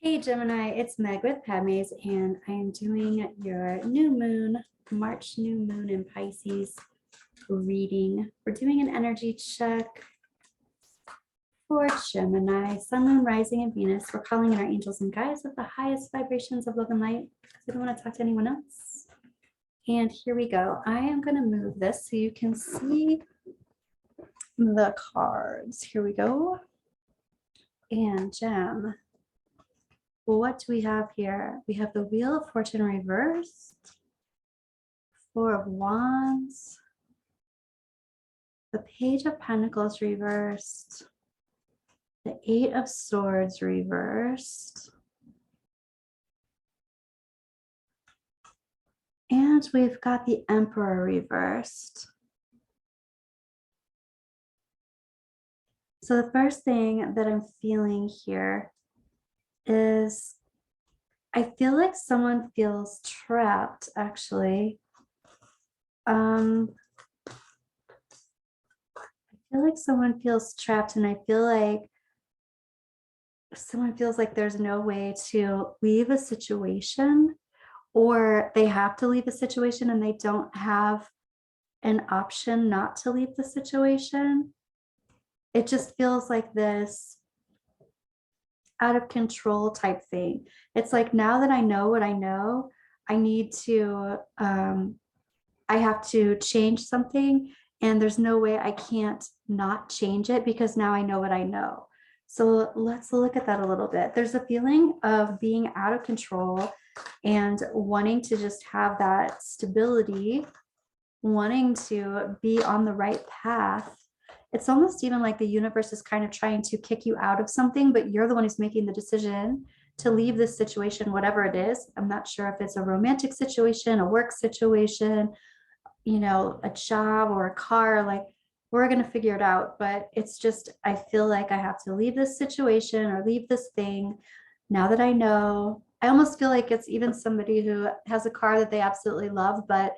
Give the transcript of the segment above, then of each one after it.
Hey Gemini, it's Meg with Padmes, and I am doing your new moon, March new moon in Pisces reading. We're doing an energy check for Gemini, Sun, Moon, Rising, and Venus. We're calling in our angels and guides with the highest vibrations of love and light because we don't want to talk to anyone else. And here we go. I am going to move this so you can see the cards. Here we go. And Gem. What do we have here? We have the Wheel of Fortune reversed, Four of Wands, the Page of Pentacles reversed, the Eight of Swords reversed, and we've got the Emperor reversed. So the first thing that I'm feeling here is I feel like someone feels trapped, actually. I feel like someone feels trapped, and I feel like someone feels like there's no way to leave a situation, or they have to leave a situation and they don't have an option not to leave the situation. It just feels like this out of control type thing. It's like, now that I know what I know, I need to, I have to change something, and there's no way I can't not change it because now I know what I know. So let's look at that a little bit. There's a feeling of being out of control and wanting to just have that stability, wanting to be on the right path. It's almost even like the universe is kind of trying to kick you out of something, but you're the one who's making the decision to leave this situation, whatever it is. I'm not sure if it's a romantic situation, a work situation, you know, a job or a car. Like, we're going to figure it out. But it's just, I feel like I have to leave this situation or leave this thing now that I know. I almost feel like it's even somebody who has a car that they absolutely love, but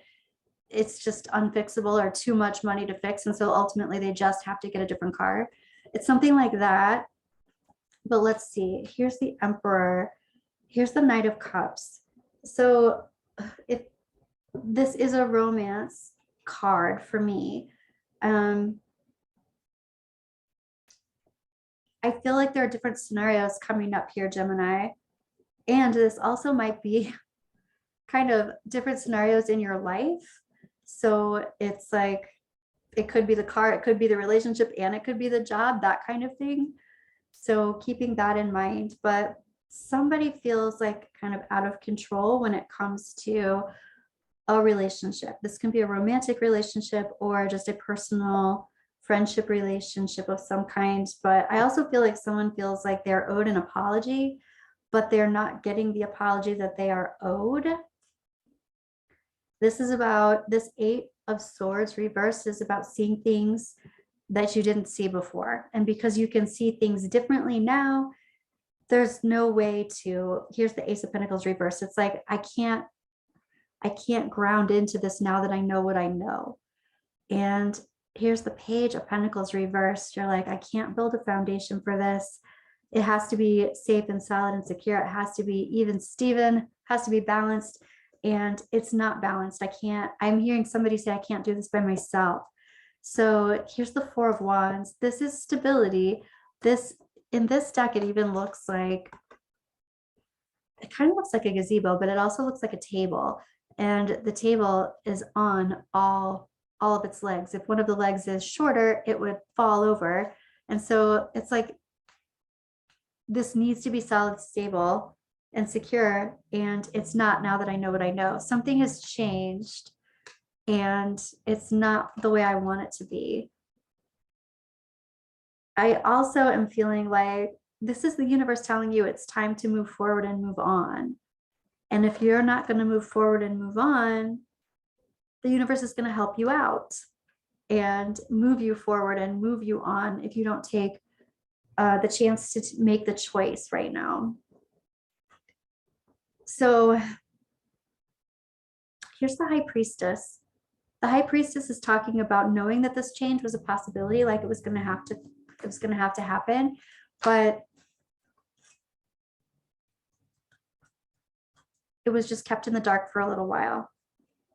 it's just unfixable or too much money to fix. And so ultimately they just have to get a different car. It's something like that. But let's see. Here's the Emperor. Here's the Knight of Cups. So if this is a romance card for me, I feel like there are different scenarios coming up here, Gemini. And this also might be kind of different scenarios in your life. So it's like, it could be the car, it could be the relationship, and it could be the job, that kind of thing. So keeping that in mind. But somebody feels like kind of out of control when it comes to a relationship. This can be a romantic relationship or just a personal friendship relationship of some kind. But I also feel like someone feels like they're owed an apology, but they're not getting the apology that they are owed. This is about, this Eight of Swords reversed is about seeing things that you didn't see before. And because you can see things differently now, there's no way to, here's the Ace of Pentacles reversed. It's like, I can't ground into this now that I know what I know. And here's the Page of Pentacles reversed. You're like, I can't build a foundation for this. It has to be safe and solid and secure. It has to be even Steven, has to be balanced. And it's not balanced. I'm hearing somebody say, I can't do this by myself. So here's the Four of Wands. This is stability. This, in this deck, it even looks like, it kind of looks like a gazebo, but it also looks like a table. And the table is on all of its legs. If one of the legs is shorter, it would fall over. And so it's like, this needs to be solid, stable, and secure. And it's not, now that I know what I know. Something has changed and it's not the way I want it to be. I also am feeling like this is the universe telling you it's time to move forward and move on. And if you're not going to move forward and move on, the universe is going to help you out and move you forward and move you on if you don't take the chance to make the choice right now. So here's the High Priestess. The High Priestess is talking about knowing that this change was a possibility, like it was going to have to happen. But it was just kept in the dark for a little while,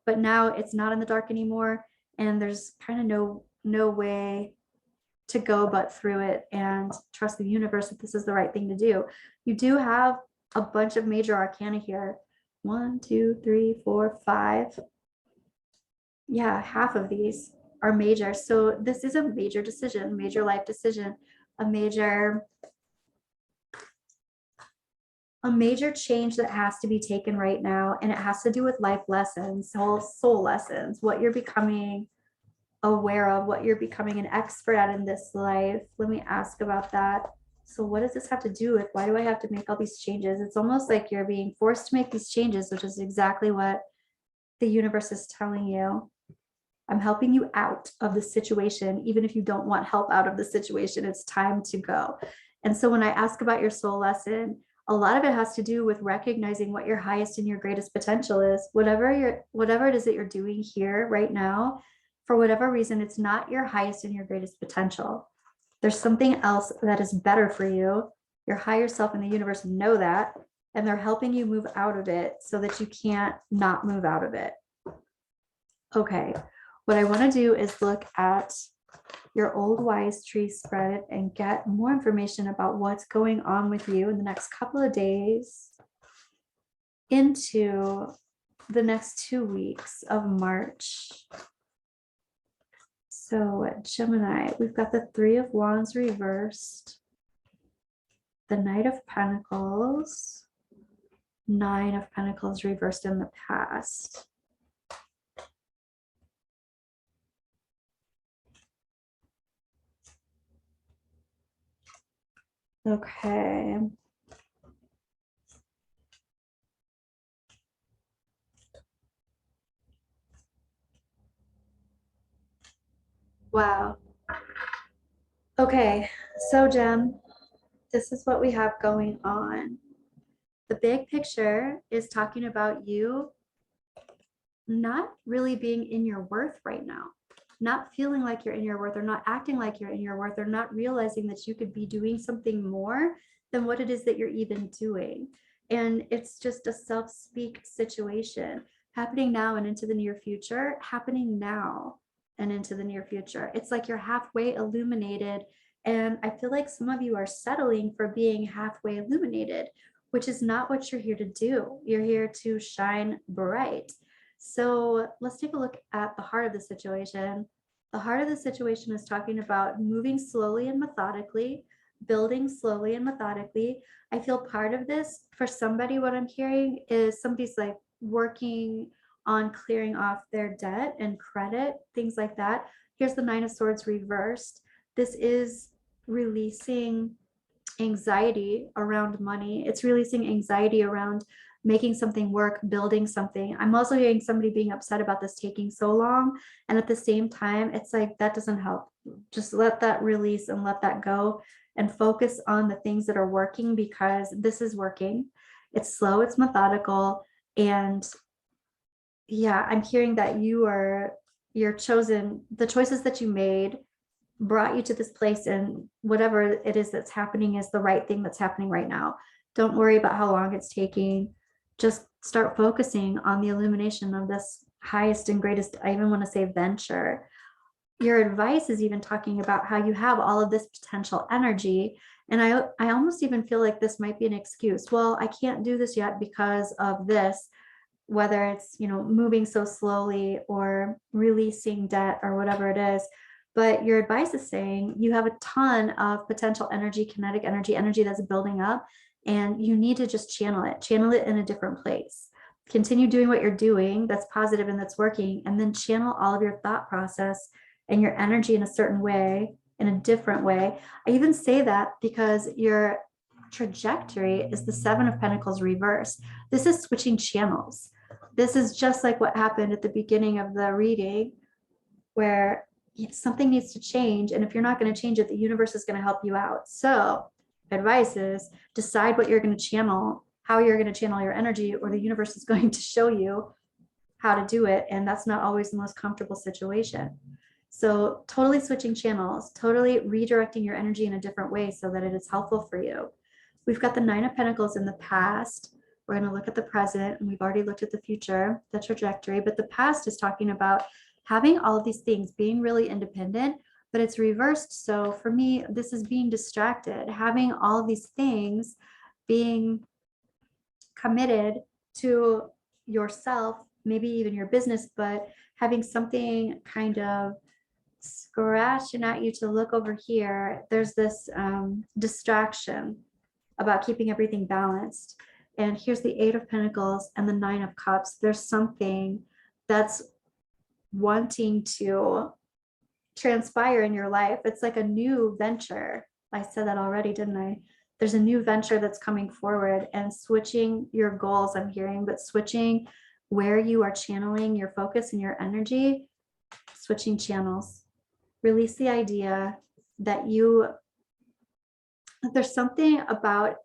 but now it's not in the dark anymore. And there's kind of no way to go but through it and trust the universe that this is the right thing to do. You do have a bunch of major arcana here. 1, 2, 3, 4, 5. Yeah, half of these are major. So this is a major decision, major life decision, a major change that has to be taken right now. And it has to do with life lessons, soul lessons, what you're becoming aware of, what you're becoming an expert at in this life. Let me ask about that. So what does this have to do with? Why do I have to make all these changes? It's almost like you're being forced to make these changes, which is exactly what the universe is telling you. I'm helping you out of the situation, even if you don't want help out of the situation. It's time to go. And so when I ask about your soul lesson, a lot of it has to do with recognizing what your highest and your greatest potential is. Whatever it is that you're doing here right now, for whatever reason, it's not your highest and your greatest potential. There's something else that is better for you. Your higher self and the universe know that, and they're helping you move out of it so that you can't not move out of it. Okay, what I want to do is look at your old wise tree spread and get more information about what's going on with you in the next couple of days into the next 2 weeks of March. So Gemini, we've got the 3 of Wands reversed, the Knight of Pentacles, 9 of Pentacles reversed in the past. Okay. Wow. Okay, so Gem, this is what we have going on. The big picture is talking about you not really being in your worth right now, not feeling like you're in your worth, or not acting like you're in your worth, or not realizing that you could be doing something more than what it is that you're even doing. And it's just a self-speak situation happening now and into the near future, happening now and into the near future. It's like you're halfway illuminated. And I feel like some of you are settling for being halfway illuminated, which is not what you're here to do. You're here to shine bright. So let's take a look at the heart of the situation. The heart of the situation is talking about moving slowly and methodically, building slowly and methodically. I feel part of this for somebody, what I'm hearing is somebody's like working on clearing off their debt and credit, things like that. Here's the 9 of Swords reversed. This is releasing anxiety around money. It's releasing anxiety around making something work, building something. I'm also hearing somebody being upset about this taking so long. And at the same time, it's like, that doesn't help. Just let that release and let that go and focus on the things that are working, because this is working. It's slow, it's methodical. And yeah, I'm hearing that you're chosen, the choices that you made brought you to this place, and whatever it is that's happening is the right thing that's happening right now. Don't worry about how long it's taking. Just start focusing on the illumination of this highest and greatest, I even want to say, venture. Your advice is even talking about how you have all of this potential energy. And I almost even feel like this might be an excuse. Well, I can't do this yet because of this, whether it's, moving so slowly or releasing debt or whatever it is. But your advice is saying you have a ton of potential energy, kinetic energy that's building up, and you need to just channel it in a different place. Continue doing what you're doing that's positive and that's working, and then channel all of your thought process and your energy in a certain way, in a different way. I even say that because your trajectory is the 7 of Pentacles reverse. This is switching channels. This is just like what happened at the beginning of the reading, where something needs to change. And if you're not going to change it, the universe is going to help you out. So advice is decide what you're going to channel, how you're going to channel your energy, or the universe is going to show you how to do it. And that's not always the most comfortable situation. So totally switching channels, totally redirecting your energy in a different way so that it is helpful for you. We've got the 9 of Pentacles in the past. We're going to look at the present, and we've already looked at the future, the trajectory, but the past is talking about having all of these things, being really independent, but it's reversed. So for me, this is being distracted, having all of these things, being committed to yourself, maybe even your business, but having something kind of scratching at you to look over here. There's this distraction about keeping everything balanced. And here's the 8 of Pentacles and the 9 of Cups. There's something that's wanting to transpire in your life. It's like a new venture. I said that already, didn't I? There's a new venture that's coming forward, and switching your goals, I'm hearing, but switching where you are channeling your focus and your energy, switching channels. Release the idea that there's something about,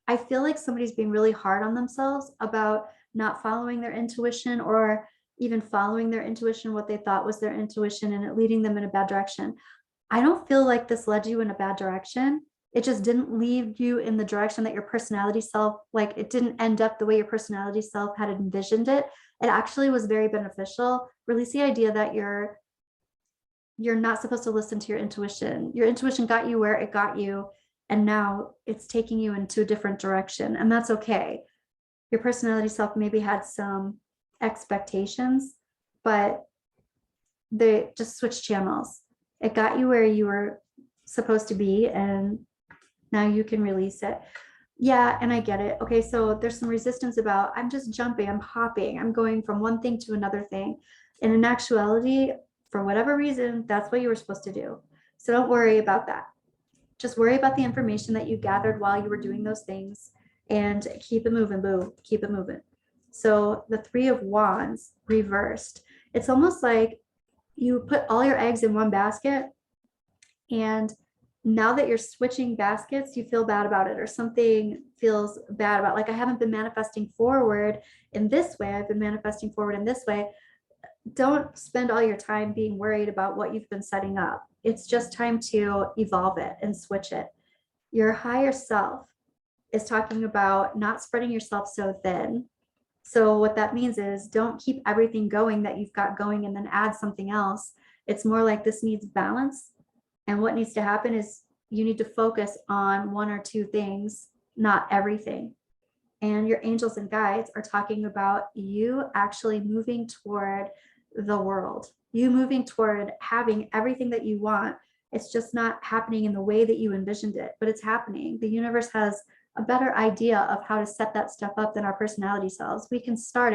I feel like somebody's being really hard on themselves about not following their intuition, or even following their intuition, what they thought was their intuition, and it leading them in a bad direction. I don't feel like this led you in a bad direction. It just didn't lead you in the direction that your personality self, like it didn't end up the way your personality self had envisioned it. It actually was very beneficial. Release the idea that you're not supposed to listen to your intuition. Your intuition got you where it got you, and now it's taking you into a different direction, and that's okay. Your personality self maybe had some expectations, but they just switched channels. It got you where you were supposed to be, and now you can release it. Yeah, and I get it. Okay, so there's some resistance about, I'm just jumping, I'm hopping, I'm going from one thing to another thing. And in actuality, for whatever reason, that's what you were supposed to do. So don't worry about that. Just worry about the information that you gathered while you were doing those things, and keep it moving, boo, keep it moving. So the 3 of Wands reversed. It's almost like you put all your eggs in one basket, and now that you're switching baskets, you feel bad about it, or something feels bad about, like, I haven't been manifesting forward in this way. I've been manifesting forward in this way. Don't spend all your time being worried about what you've been setting up. It's just time to evolve it and switch it. Your higher self is talking about not spreading yourself so thin. So what that means is, don't keep everything going that you've got going and then add something else. It's more like this needs balance. And what needs to happen is you need to focus on 1 or 2 things, not everything. And your angels and guides are talking about you actually moving toward the world, you moving toward having everything that you want. It's just not happening in the way that you envisioned it, but it's happening. The universe has a better idea of how to set that stuff up than our personality selves. We can start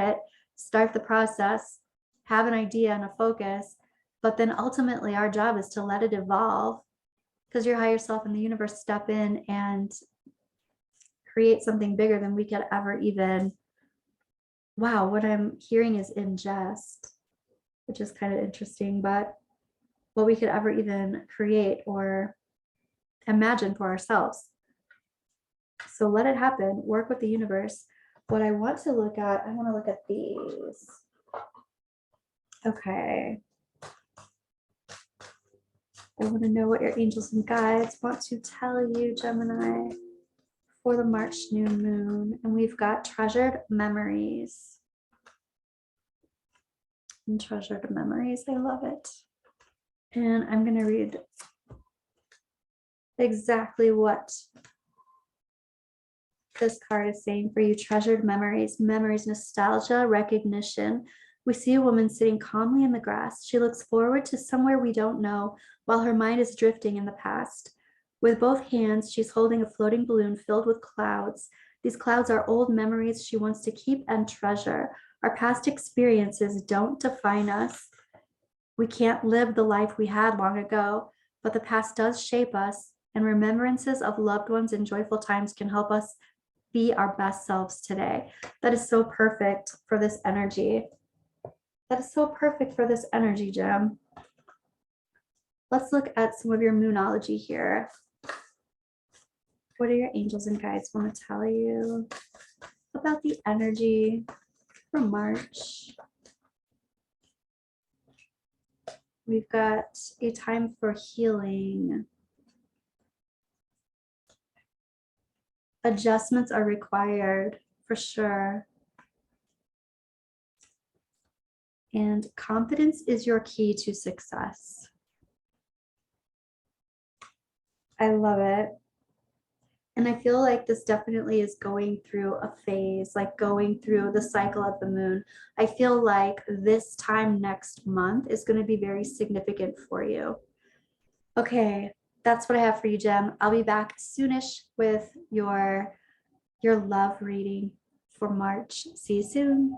the process, have an idea and a focus, but then ultimately our job is to let it evolve, because your higher self and the universe step in and create something bigger than we could ever even, wow, what I'm hearing is ingest, which is kind of interesting, but what we could ever even create or imagine for ourselves. So let it happen, work with the universe. What I want to look at, I want to look at these. Okay. I want to know what your angels and guides want to tell you, Gemini, for the March new moon. And we've got treasured memories. And treasured memories, I love it. And I'm going to read exactly what this card is saying for you. Treasured memories, nostalgia, recognition. We see a woman sitting calmly in the grass. She looks forward to somewhere we don't know, while her mind is drifting in the past. With both hands, she's holding a floating balloon filled with clouds. These clouds are old memories she wants to keep and treasure. Our past experiences don't define us. We can't live the life we had long ago, but the past does shape us, and remembrances of loved ones and joyful times can help us be our best selves today. That is so perfect for this energy. That is so perfect for this energy, Gem. Let's look at some of your moonology here. What do your angels and guides want to tell you about the energy for March? We've got a time for healing, Adjustments are required for sure. And confidence is your key to success. I love it. And I feel like this definitely is going through a phase, like going through the cycle of the moon. I feel like this time next month is going to be very significant for you. Okay, that's what I have for you, Gem. I'll be back soonish with your love reading for March. See you soon.